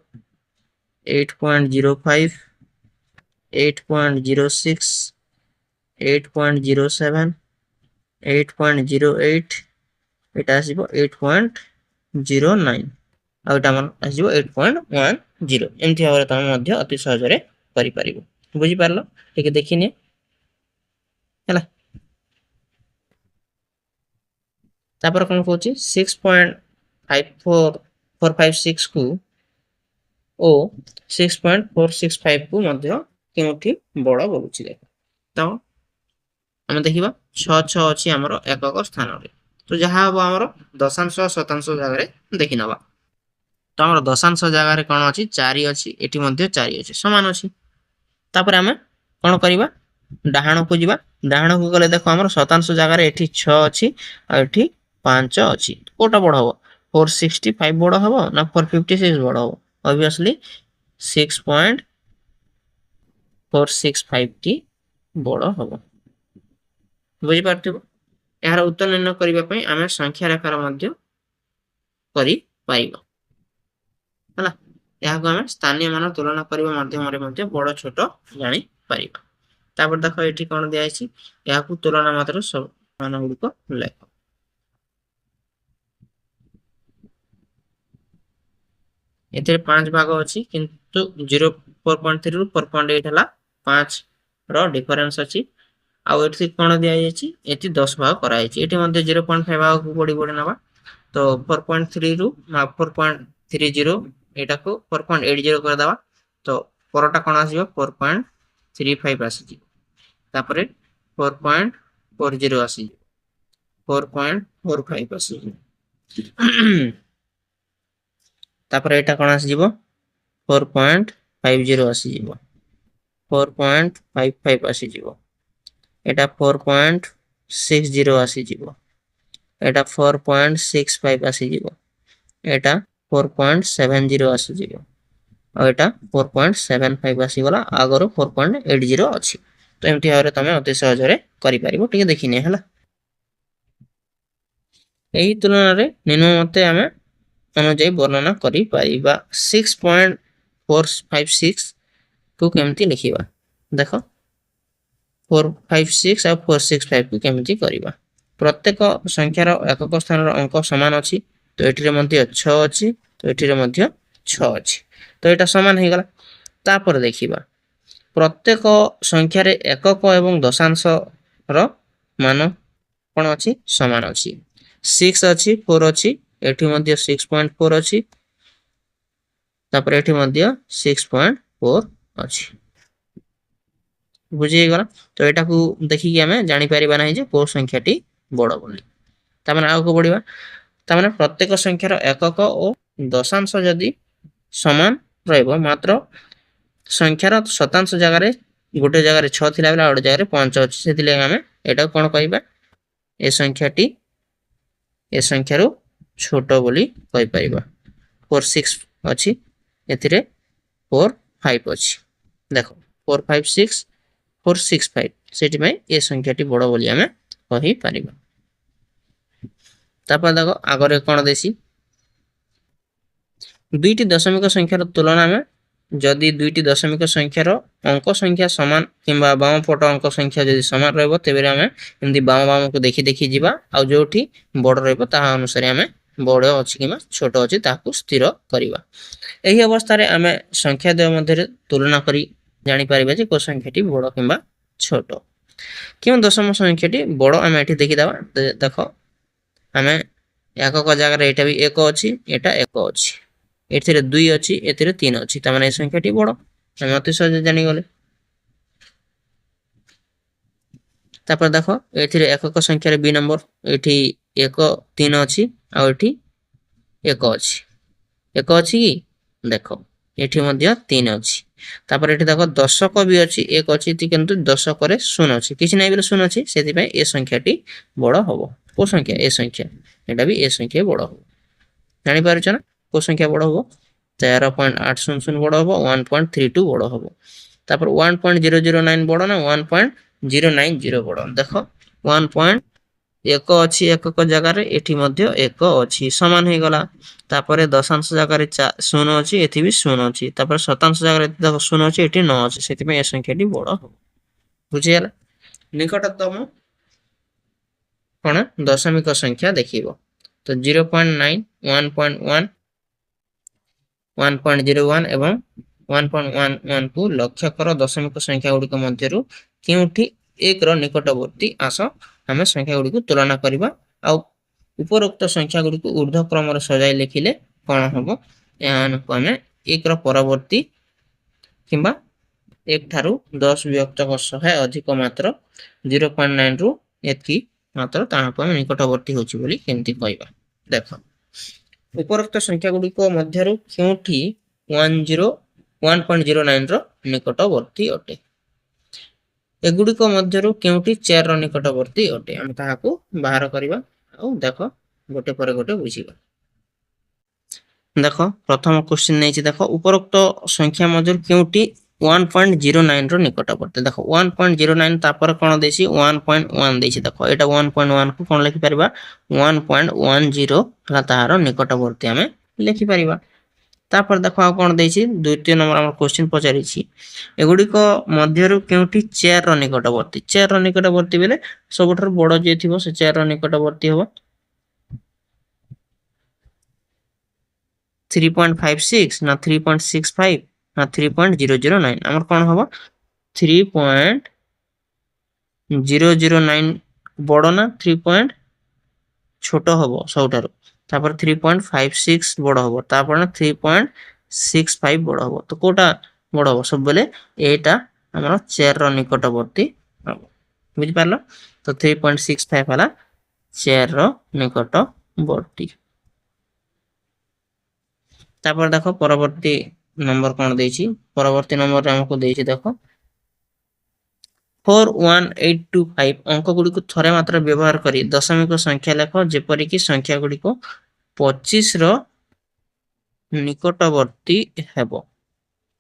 8.05 8.06 8.07 8.08 এটা আসিব 8.09 ଆଉ ଏଟା ଆମର ଆସିବ 8.10 ଏମିତି ଭାବରେ ତମେ ମଧ୍ୟ ଅତି ସହଜରେ କରିପାରିବ ବୁଝିପାରିଲ ଟିକେ ଦେଖିନିଏ ହେଲା ତାପରେ କଣ କହୁଛି 6.456 କୁ ଓ 6.465 କୁ ମଧ୍ୟ କେଉଁଠି ବଡ଼ ବୋଲୁଛି ଦେଖ ତ ଆମେ ଦେଖିବା 6 ଅଛି ଆମର ଏକକ ସ୍ଥାନରେ ତ ଯାହା ହବ ଆମର ଦଶାଂଶ ଶତାଂଶ ଜାଗାରେ ଦେଖି ନବା ତ ଆମର ଦଶାଂଶ ଜାଗାରେ କଣ ଅଛି 4 ଅଛି ଏଠି ମଧ୍ୟ 4 ଅଛି ସମାନ ଅଛି ତାପରେ ଆମେ କଣ କରିବା ଡାହାଣକୁ ଯିବା ଡାହାଣକୁ ଗଲେ ଦେଖ ଆମର ଶତାଂଶ ଜାଗାରେ ଏଠି 6 ଅଛି ଆଉ ଏଠି 5 ଅଛି କୋଟା ବଡ଼ ହବ 465 ବଡ଼ ହବ ନା 456 ବଡ଼ ହବ obviously 6.465 ଟି ବଡ଼ ହବ ବୁଝି ପାରୁଥିବ ଏହାର ଉତ୍ତର ନିର୍ଣ୍ଣୟ କରିବା ପାଇଁ ଆମେ ସଂଖ୍ୟା ରେଖାର ମଧ୍ୟ କରି ପାଇବା ହେଲା ଏହାକୁ ଆମେ ସ୍ଥାନୀୟ ମାନ ତୁଳନା କରିବା ମାଧ୍ୟମରେ ମଧ୍ୟ ବଡ଼ ଛୋଟ ଜାଣି ପାରିବା ତାପରେ ଦେଖ ଏଠି କଣ ଦିଆ ହେଇଛି ଏହାକୁ ତୁଳନା ମାତ୍ର ସବୁ ମାନ ଗୁଡ଼ିକ ଲେଖ ଏଥିରେ 5 ଭାଗ ଅଛି କିନ୍ତୁ 4.3 ରୁ 4.8 ହେଲା 5 ର ଡିଫରେନ୍ସ ଅଛି ଆଉ ଏଠି କଣ ଦିଆ ହେଇଛି ଏଠି 10 ଭାଗ କରା ହେଇଛି ଏଠି ମଧ୍ୟ 0.5 ଭାଗ କୁ ବଢି ବଢି नवा तो 4.3 ରୁ 4.30 एटाको 4.80 कर दवा तो परटा कोन आसीबो 4.35 आसी तापरे 4.40 आसी 4.45 आसी तापरे एटा कोन आसी जीवो 4.50 आसी जीवो 4.55 आसी जीवो एटा 4.60 आसी जीवो एटा 4.65 आसी जीवो एटा 4.70 आसी जीवो और एटा 4.75 आसी गला आगरो 4.80 अछि तो एमती हारे तमे अति सहज रे करि परिबो ठीक देखिने हला एही तुलना रे निम्न मते हमें अनुଯାयी वर्णना करि परिबा 6.456 को केमती लिखिबा देखो 456 और 465 को केमती करिबा प्रत्येक संख्यार एकक स्थान अंक समान अछि तो एठी मध्ये 6 अछि तो एठी मध्ये 6 अछि तो एटा समान हे गला तापर देखिबा प्रत्येक संख्या रे एकक एवं दशांश रो मान कोन अछि समान अछि 6 अछि 4 अछि एठी मध्ये 6.4 अछि तापर एठी मध्ये 6.4 अछि बुझी गला तो एटा को देखि कि हमें जानि परिबा नाही जे को संख्याटी बड़ बोली तामाने आउ को बढ़िबा तामाने प्रत्येक संख्यार एकक और दशांश यदि समान रहइबो मात्र संख्यार शतांश जगह रे गोटे जगह रे 6 थिला बेला और जगह रे 5 अछि सेतिले हमें एटा कोन कहिबा ए संख्यारो छोटो बोली कहि परिबा 46 अछि एथिरे 45 अछि देखो 456 465 सेति में ए संख्याटी बड़ बोली हमें कहि परिबा तापर देखो आगरे कोन देसी दुईटी दशमिक संख्यार तुलना में जदि दुईटी दशमिक संख्यार अंक संख्या समान किंबा बाम पट अंक संख्या जदि समान रहबो तेबे हमें एंदी बाम बाम को देखि देखि जीवा आ जोठी बड़ रहबो ता अनुसार हमें बड़ अछि किंबा छोट अछि ताकू स्थिर करिवा एही अवस्था रे हमें संख्या द्वय मध्य तुलना करी जानि परिबा जे को संख्याटी बड़ किंबा छोट क्यों दशम संख्याटी बड़ हमें एठी देखि दवा देखो हमें एकक जगह रे एटा भी 1 अछि एटा 1 अछि एथिरे 2 अछि एथिरे 3 अछि त माने संख्याटी बड़ हम अति सहज जानि गले तापर देखो एथिरे एकक संख्या रे बी नंबर एठी 1 3 अछि आ एठी 1 अछि 1 अछि कि देखो एठी मध्ये 3 अछि तापर एठी देखो दशक भी अछि 1 अछि किंतु दशक रे 0 अछि किछि नै बेले 0 अछि सेति पय ए संख्याटी बड़ हबो को संख्या ए संख्या एटा भी ए संख्या बड़ हबो जानि पारुछ ना को संख्या बड़ हबो 13.800 बड़ हबो 1.32 बड़ हबो तापर 1.009 बड़ ना 1.090 बड़ देखो 1. एक अछि एकक जगह रे एठी मध्य एक अछि समान हे गला तापर दशांश जगह रे 0 अछि एठी भी 0 अछि तापर शतांश जगह रे देखो 0 अछि एठी 9 अछि सेति में ए संख्याटी बड़ हो बुझियला निकटतम कोन दशमिक संख्या देखिबो तो 0.9 1.1 1.01 एवं 1.11 को लक्ष्य कर दशमिक संख्या गुडी मध्यरु केउठी एक रो निकटवर्ती आस हमें संख्या गुडी को तुलना करबा आ उपरोक्त संख्या गुडी को ऊर्ध्व क्रम रे सजाई लिखिले कोन हबो यान को हमें एक रो परवर्ती किंबा एक थारु 10 विभक्त सहे अधिक मात्र 0.9 रु एतकी मात्र ताहाको हम निकटवर्ती होची बोली केमती कहबा देखो उपरोक्त संख्या गुडी को मध्यरु केउठी 1.09 रो निकटवर्ती अटे एगुडी को मध्यरु केउठी 4 रो निकटवर्ती अटे हम ताहाको बाहर करबा आ देखो गोटे पर गोटे बुझिबा देखो प्रथम क्वेश्चन नै छी देखो उपरोक्त संख्या मध्यरु केउठी 1.09 रो निकटवर्ती देखो 1.09 तापर कोन देसी 1.1 देसी देखो एटा 1.1 को कोन लिखि परबा 1.10 ला ताहारो निकटवर्ती हमें लिखि परबा तापर देखो आ कोन देसी द्वितीय नंबर हमर क्वेश्चन पचारि छी एगुडी को मध्यरु केउठी 4 रो निकटवर्ती 4 रो निकटवर्ती बेले सबठर बड़ जे थिबो से 4 रो निकटवर्ती होबो 3.56 ना 3.65 ना 3.009 हमर कोन होबो 3.009 बड़ ना 3. छोटो होबो सबठारु तापर 3.56 बड़ होबो तापर 3.65 बड़ होबो तो कोटा बड़ होबो सब बेले एटा हमर 4 रो निकटवर्ती होबो बुझि पारलो तो 3.65 वाला 4 रो निकटवर्ती तापर देखो परवर्ती नंबर कोन देछि परवर्ती नंबर रे हमको देछि देखो 41825 अंक गुडी को थरे मात्र व्यवहार करी दशमिक संख्या लेखो जेपरि कि संख्या गुडी को 25 रो निकटवर्ती हेबो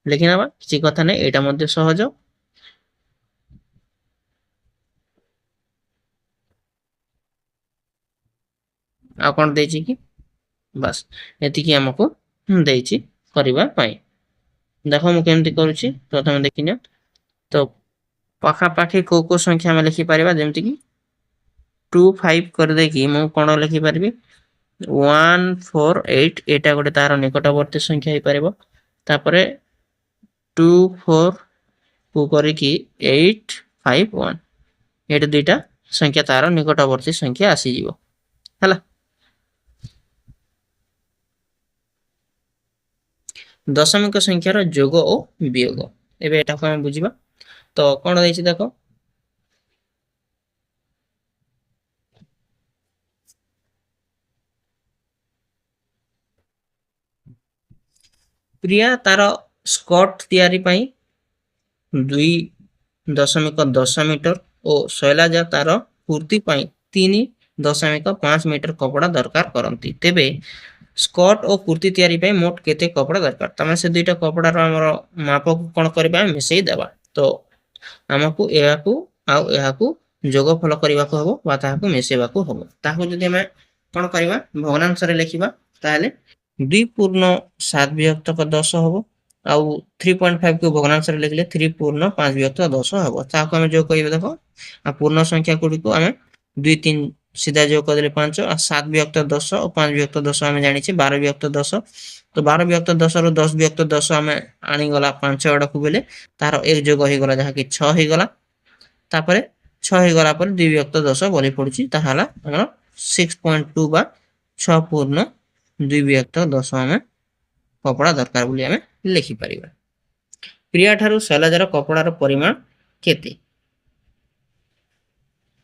लेकिन आबा किछि कथा नै एटा मध्ये सहज आ कोन देछि कि बस एति कि हमको देछि करबा पई देखो मु केमति करूछि प्रथम देखिना तो पाखा पाखी को संख्या में लिखि परिबा जेमति कि 25 कर दे कि मु कोन लिखि परबी 148 एटा गोटे तार निकटवर्ती संख्या हे परिबो तापरे 24 को करी कि 851 एटा दुईटा संख्या तार निकटवर्ती संख्या आसी जीवो हला दशमिक संख्यार जोग और वियोग एबे एटा को हम बुझिबा तो कोन देछि देखो प्रिया तार स्कर्ट तयारी पई 2.10 मीटर और शैलाजा तार कुर्ती पई 3.5 मीटर कपड़ा दरकार करंती तेबे स्कर्ट और कुर्ती तयारी पई मोट केते कपड़ा दरकार तमे से दुईटा कपड़ा रो हमर माप को कोन करबा मिसई देबा तो हमकु एहाकु जोगफल करबा को हबो बा ताहाकु मिसेबा को हबो ताहाकु जदि हम कोन करबा भग्नांश रे लिखिबा ताले 2.7 विभक्त 10 हबो आ 3.5 को भग्नांश रे लिखले 3.5 विभक्त 10 हबो ताहाकु हम जो कहिबे देखो आ पूर्ण संख्या गुडी को हम 2 3 सीधा जो कर देले 5 आ 7 विभक्त 10 और 5 विभक्त 10 हम जानि छी 12 विभक्त 10 तो 12 विभक्त 10 रो 10 विभक्त 10 हम आनी गला 5 अडा को बेले तार एक जोग हे गला जहा कि 6 हे गला तापरे 6 हे गला पर 2 विभक्त 10 बोली पडुची ताहाला हमर 6.2 बा 6.2 विभक्त 10 हम कपड़ा दरकार बोली हम लिखि परिबा प्रिया ठारू शैलजार कपड़ा रो परिमाण केते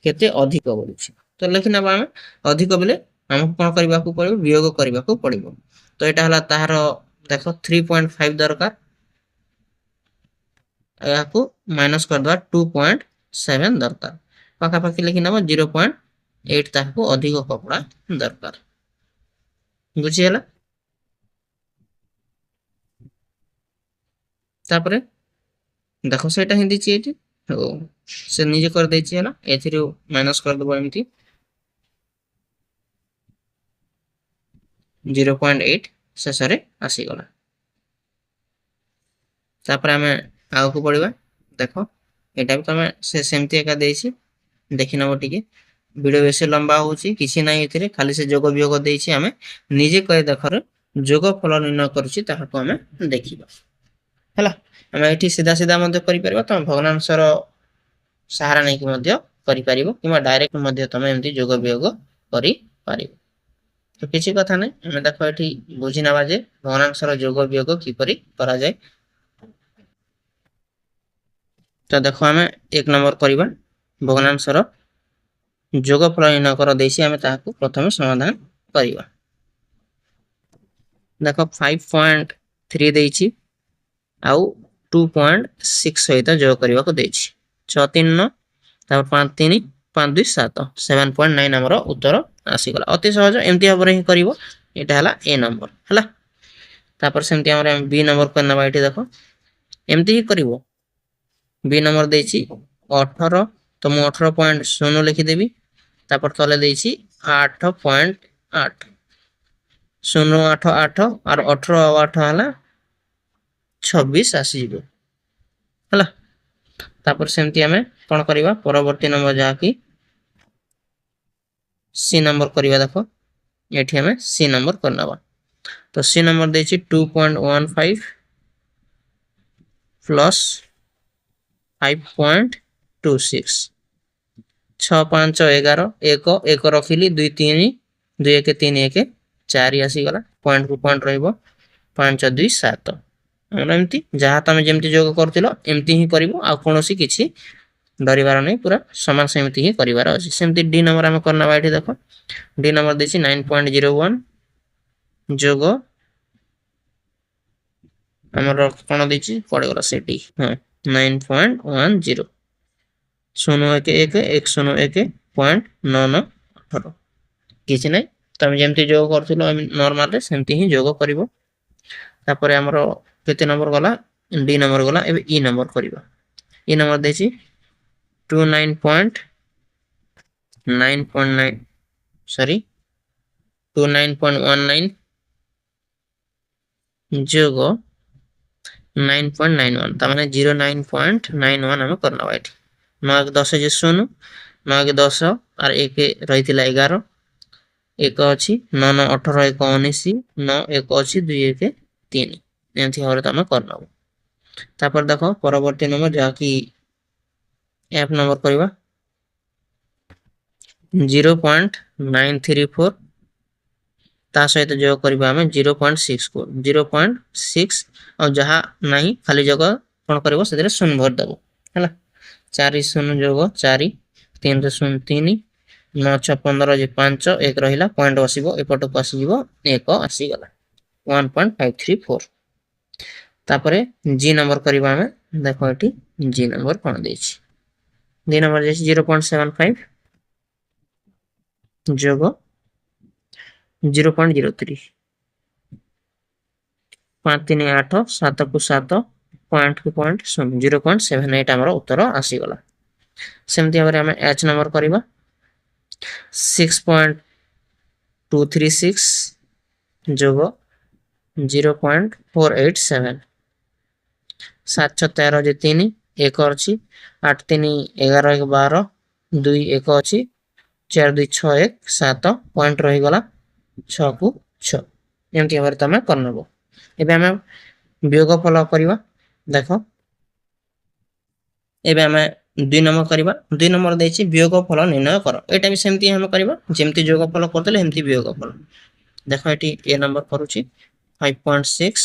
केते अधिक बोलुची तो लेकिन अब हम अधिक बेले हमको कोन करबा को पड़िबो वियोग करबा को पड़िबो तो एटा हला ताहार देखो 3.5 दरकार ଏହାକୁ ମାଇନସ୍ କରିଦେବା 2.7 ଦରକାର। ପାଖାପାଖି ଲେଖିନେବା 0.8 ତାହାକୁ ଅଧିକ କପଡ଼ା ଦରକାର। ବୁଝିହେଲା? ତାପରେ ଦେଖ ସେଇଟା ହିଁ ଦେଇଛି ଏଇଠି। ହଉ ସେ ନିଜେ କରିଦେଇଛି ହେଲା। ଏଥିରୁ ମାଇନସ୍ କରିଦେବ ଏମିତି 0.8 ଶେଷରେ ଆସିଗଲା। ତାପରେ ଆମେ ଆଗକୁ ପଢିବା। ଦେଖ ଏଇଟା ବି ତମେ ସେମିତି ଏକା ଦେଇଛି, ଦେଖିନେବ ଟିକେ। ଭିଡ଼ିଓ ବେଶୀ ଲମ୍ବା ହେଉଛି, କିଛି ନାହିଁ ଏଥିରେ, ଖାଲି ସେ ଯୋଗ ବିయోଗ ଦେଇଛି। ଆମେ ନିଜେ କରି ଦେଖରେ ଯୋଗ ଫଳ ନିର୍ଣ୍ଣୟ କରୁଛି ତାହାକୁ ଆମେ ଦେଖିବା ହେଲା। ଆମେ ଏଠି ସିଧା ସିଧା ମଧ୍ୟ କରିପାରିବା, ତମେ ଭଗ୍ନାଂଶର ସାହାରା ନେଇକି ମଧ୍ୟ କରିପାରିବ, କିମ୍ବା ଡାଇରେକ୍ଟ ମଧ୍ୟ ତମେ ଏମିତି ଯୋଗ ବିయోଗ କରିପାରିବ। ତ କିଛି କଥା ନାହିଁ, ଆମେ ଦେଖ ଏଠି ବୁଝି ନେବା ଯେ ଭଗ୍ନାଂଶର ଯୋଗ ବିయోଗ କିପରି କରାଯାଏ। ତ ଦେଖ ଆମେ 1 ନମ୍ବର କରିବା। ଭଗ୍ନାଂଶର ଯୋଗଫଳ ନିର୍ଣ୍ଣୟ କର ଦେଇଛି, ଆମେ ତାହାକୁ ପ୍ରଥମେ ସମାଧାନ କରିବା। ଦେଖ 5.3 ଦେଇଛି ଆଉ 2.6 ସହିତ ଯୋଗ କରିବାକୁ ଦେଇଛି। 6 3 9 ତାପରେ 5 3 5 2 7 7.9 ଆମର ଉତ୍ତର ଆସିଗଲା। ଅତି ସହଜ, ଏମିତି ଭାବରେ ହିଁ କରିବ। ଏଇଟା ହେଲା ଏ ନମ୍ବର ହେଲା। ତାପରେ ସେମିତି ଆମର ବি ନମ୍ବର କରିନେବା। ଏଠି ଦେଖ ଏମିତି ହିଁ କରିବ। বি নম্বর ଦେଇଛି 18, ତ ମୁଁ 18.0 ଲେଖିଦେବି। ତାପରେ ତଳେ ଦେଇଛି 8.8, 0 8 8 আর 18 ଆଉ 8 ହେଲା 26 ଆସିଯିବ ହେଲା। ତାପରେ ସେମିତି ଆମେ କ'ଣ କରିବା, ପରବର୍ତ୍ତୀ ନମ୍ବର ଯାହାକି ସି ନମ୍ବର କରିବା। ଦେଖ ଏଠି ଆମେ ସି ନମ୍ବର କରିନେବା। ତ ସି ନମ୍ବର ଦେଇଛି 2.15 ପ୍ଲସ୍ 5.26, 6 5 11 1 1 ରଖିଲି 2 3 2 1 3 1 4 ଆସିଗଲା। ପଏଣ୍ଟ କୁ ପଏଣ୍ଟ ରହିବ 5 2 7। ଆମର ଏମିତି ଯାହା ତମେ ଯେମିତି ଯୋଗ କରୁଥିଲ ଏମିତି ହିଁ କରିବ, ଆଉ କୌଣସି କିଛି ଡରିବାର ନାହିଁ, ପୁରା ସମାନ ସେମିତି ହିଁ କରିବାର ଅଛି। ସେମିତି ଡି ନମ୍ବର ଆମେ କରିନେବା। ଏଠି ଦେଖ ଡି ନମ୍ବର ଦେଇଛି 9.01 ଯୋଗ ଆମର କ'ଣ ଦେଇଛି ପଡ଼ିଗଲା ସେଠି, ହଁ 9.10 0 1 1 1 0 1.9918। କିଛି ନାହିଁ, ତମେ ଯେମିତି ଯୋଗ କରୁଥିଲ ନର୍ମାଲରେ ସେମିତି ହିଁ ଯୋଗ କରିବ। ତାପରେ ଆମର କେତେ ନମ୍ବର ଗଲା, ଡି ନମ୍ବର ଗଲା। ଏବେ ଇ ନମ୍ବର କରିବା। ଇ ନମ୍ବର ଦେଇଛି 29.19 ଯୋଗ 9.91, ତାর মানে 09.91 ଆମେ କରିନେବା। ଏଠି 9 1 10 ଯେ 0, 9 1 10 আর 1 ରହିଥିଲା 11, 1 ଅଛି 9 9 18 1 19, 9 1 ଅଛି 2 1 3, ଏମିତି ଭାବରେ ତମେ କରିନେବ। ତାପରେ ଦେଖ ପରବର୍ତ୍ତୀ ନମ୍ବର ଯାହାକି ଏଫ୍ ନମ୍ବର କରିବା। 0.934 ତା ସହିତ ଯୋଗ କରିବା ଆମେ 0.64, 0.6 ଆଉ ଯାହା ନାହିଁ ଖାଲି ଯୋଗ କ'ଣ କରିବ, ସେଥିରେ 0 ଭରିଦେବ ହେଲା। 4 0 ଯୋଗ 4, 3 0 3, 9 6 15 ଯେ 5 1 ରହିଲା, ପଏଣ୍ଟ ବସିବ ଏପଟକୁ ଆସିଯିବ 1 ଆସିଗଲା 1.534। ତାପରେ ଜି ନମ୍ବର କରିବା ଆମେ। ଦେଖ ଏଠି ଜି ନମ୍ବର କ'ଣ ଦେଇଛି, ଜି ନମ୍ବର ଦେଇଛି 0.75 ଯୋଗ 0.03, 5 3 8 7 କୁ 7 ପଏଣ୍ଟ କୁ ପଏଣ୍ଟ 0.78 ଆମର ଉତ୍ତର ଆସିଗଲା। ସେମିତି ଭାବରେ ଆମେ ଏଚ୍ ନମ୍ବର କରିବା। 6.236 ଯୋଗ 0.487, 7 6 13 ଯେ 3, 1 ଅଛି 8 3 11 1 12, 2 1 ଅଛି 4 2 6 1 7, ପଏଣ୍ଟ ରହିଗଲା 6 କୁ 6। ଏମିତି ଭାବରେ ତମେ କରିନେବ। ଏବେ ଆମେ ବିয়োଗ ଫଳ କରିବା। ଦେଖ ଏବେ ଆମେ 2 ନମ୍ବର କରିବା। 2 ନମ୍ବର ଦେଇଛି ବିয়োଗ ଫଳ ନିର୍ଣ୍ଣୟ କର। ଏଇଟା ବି ସେମିତି ଆମେ କରିବା, ଯେମିତି ଯୋଗ ଫଳ କରିଦେଲେ ସେମିତି ବିয়োଗ ଫଳ। ଦେଖ ଏଠି ଏ ନମ୍ବର କରୁଛି 5.6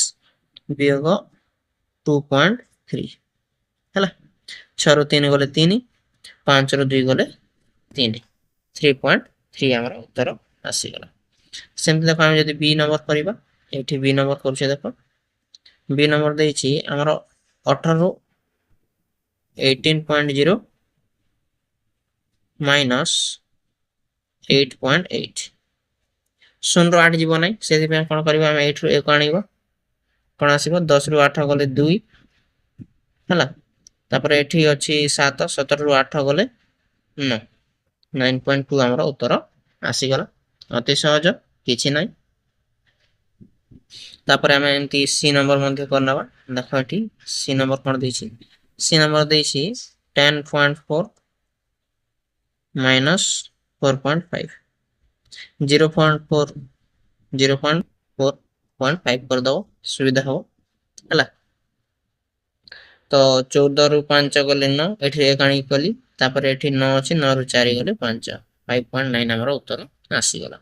ବିয়োଗ 2.3 ହେଲା। 6 ରୁ 3 ଗଲେ 3, 5 ରୁ 2 ଗଲେ 3, 3.3 ଆମର ଉତ୍ତର ଆସିଗଲା। ସେମିତି ଦେଖ ଆମେ ଯଦି বি ନମ୍ବର କରିବା, ଏଠି বি ନମ୍ବର କରୁଛେ। ଦେଖ বি ନମ୍ବର ଦେଇଛି ଆମର 18 ରୁ 18.0 माइनस 8.8 शून्य 8 जीव ना से कौन कर 8 रु 1 आण कौन आस 10 रु 8 गले 2 है तापर ये अच्छी 7 17 रु 8 गले 9 9.2 आमर उत्तर आसीगला अति सहज किछि ना तापर आम एमती सी नंबर मध्य करना देख ये सी नंबर कौन देछि सी नंबर देछि 10.4 माइनस 4.5 0.4 0.4.5 कर दो सुविधा हो है तो 14 रु 5 गले 9 एठी 1 आनी कली तापर एठी 9 अछि 9 रु 4 गले 5 5.9 हमर उत्तर आसी गला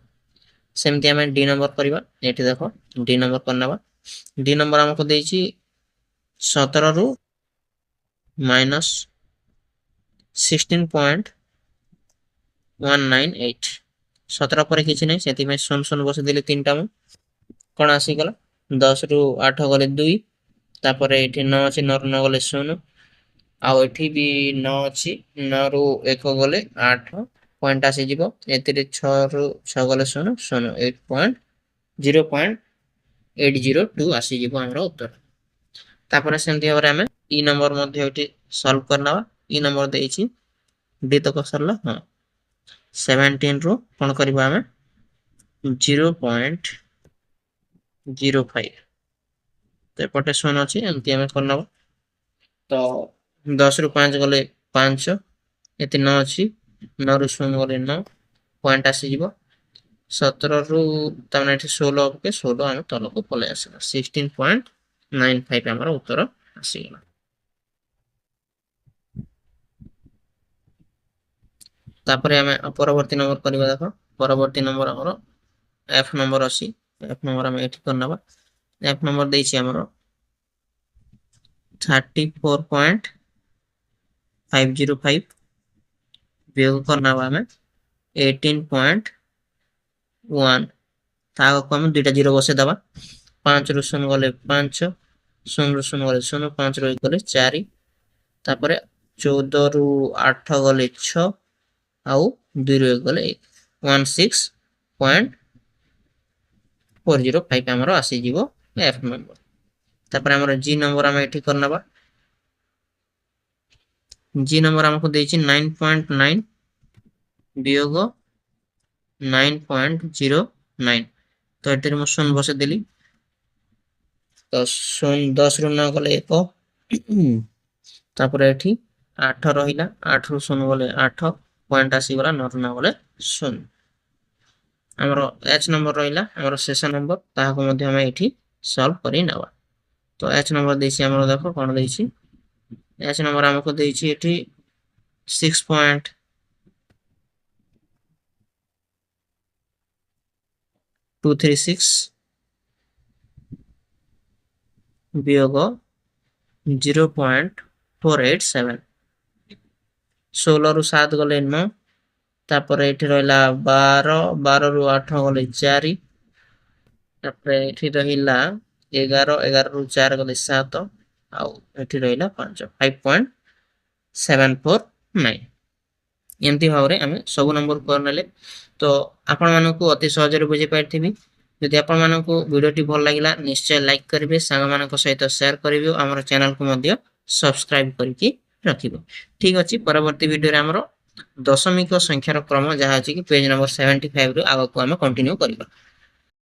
सेमती हमें डी नंबर करबा एठी देखो डी नंबर करनाबा डी नंबर हमको देछि 17 रु माइनस 16.198 17 पर किछि नै सेति में सुन सुन बस दिले तीनटा में कोन आसी गला 10 रु 8 गले 2 तापर एठी 9 अछि 9 रु 9 गले 0 आउ एठी भी 9 अछि 9 रु 1 गले 8 पॉइंट आसी जिवो एतिरे 6 रु 6 गले 0 0 0.802 आसी जिवो हमरो उत्तर तापर सेमती हमरे हमें ई नंबर मध्ये एठी सॉल्व करना ई नंबर देछि डी तक सरला हां 17 रु कोन करबा हमें 0.05 तो एपटे 0 अछि एमती हमें करना तो 10 रु 5 गले 5 एति 9 अछि 9 रु 0 गले 9 पॉइंट आसी जिवो 17 रु तमने एठी 16 के 16 हम तल को पले आसीला 16.95 हमर उत्तर आसी गेला तापर हमें परवर्ती नंबर करबा देखो परवर्ती नंबर हमर एफ नंबर अछि एफ नंबर हम एठी करनबा एफ नंबर देछि हमर 34.505 वियोग करनबा हमें 18.1 ताको हम दुटा जीरो बसे दबा 5 रु 0 गले 5 0 रु 0 गले 0 5 रु 1 गले 4 तापर 14 रु 8 गले 6 आउ 2 रु 1 गले 16.405 हमरो आसी जीवो एफ नंबर तापर हमरो जी नंबर हम एठी करनबा जी नंबर हमको देछि 9.9 वियोग 9.09 तो एठी हम 0 बसे देली तो 10 रु 9 गले 1 तापर एठी 8 रहिला 8 रु 0 गले 8 पॉइंट आसी गला 9 रु 9 गले 0 हमरो एच नंबर रहिला हमरो शेष नंबर ताहाको मध्ये हम एठी सॉल्व करि नबा तो एच नंबर देछि हमरो देखो कोन देछि एच नंबर हमको देछि एठी 6.236 वियोग 0.487 16 रु 7 गले 9 तापर एठी रहिला 12 रु 8 गले 4 तापर एठी रहिला 11 रु 4 गले 7 आउ एठी रहिला 5.749 एमती भावरे हमें सब नंबर करनेले तो आपण मानको अति सहज रे बुझी पाइथिबी यदि आपण मानको वीडियोटी भल लागिला निश्चय लाइक करिवे संग मानको सहित शेयर करिवे हमर चैनल को मध्ये सब्सक्राइब करके रखिबो ठीक अछि परवर्ती वीडियो रे हमरो दशमिक संख्यार क्रम जहा अछि कि पेज नंबर 75 रो आगो को हम कंटिन्यू करिबा।